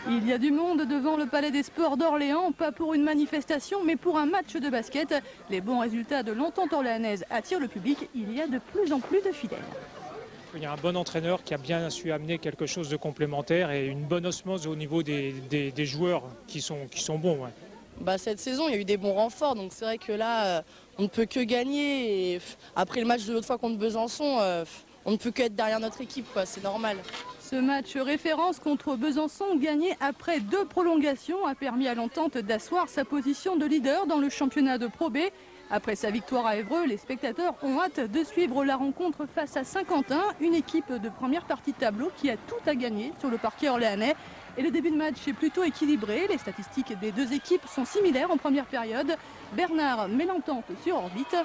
Il y a du monde devant le Palais des Sports d'Orléans, pas pour une manifestation, mais pour un match de basket. Les bons résultats de l'Entente orléanaise attirent le public. Il y a de plus en plus de fidèles. Il y a un bon entraîneur qui a bien su amener quelque chose de complémentaire et une bonne osmose au niveau des joueurs qui sont bons. Ouais. Cette saison, il y a eu des bons renforts, donc c'est vrai que là, on ne peut que gagner. Et après le match de l'autre fois contre Besançon, on ne peut qu'être derrière notre équipe, c'est normal. Ce match référence contre Besançon, gagné après 2 prolongations, a permis à l'Entente d'asseoir sa position de leader dans le championnat de Pro B. Après sa victoire à Évreux, les spectateurs ont hâte de suivre la rencontre face à Saint-Quentin, une équipe de première partie de tableau qui a tout à gagner sur le parquet orléanais. Et le début de match est plutôt équilibré. Les statistiques des deux équipes sont similaires en première période. Bernard met l'Entente sur orbite.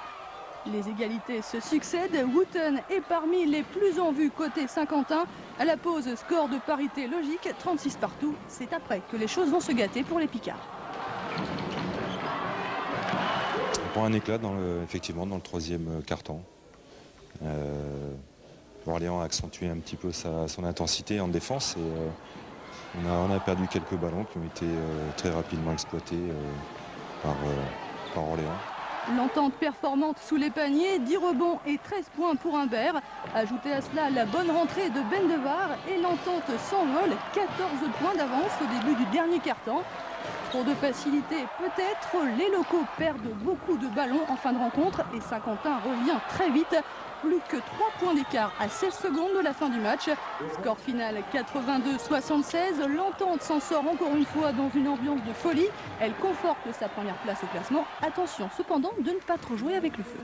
Les égalités se succèdent. Wooten est parmi les plus en vue côté Saint-Quentin. À la pause, score de parité logique, 36 partout. C'est après que les choses vont se gâter pour les Picards. On prend un éclat effectivement dans le troisième quart-temps. Orléans a accentué un petit peu son intensité en défense et on a perdu quelques ballons qui ont été très rapidement exploités par Orléans. L'Entente performante sous les paniers, 10 rebonds et 13 points pour Humbert. Ajoutez à cela la bonne rentrée de Bendevar et l'Entente s'envole, 14 points d'avance au début du dernier quart-temps. Trop de facilité peut-être, les locaux perdent beaucoup de ballons en fin de rencontre et Saint-Quentin revient très vite. Plus que 3 points d'écart à 16 secondes de la fin du match. Score final 82-76. L'Entente s'en sort encore une fois dans une ambiance de folie. Elle conforte sa première place au classement. Attention cependant de ne pas trop jouer avec le feu.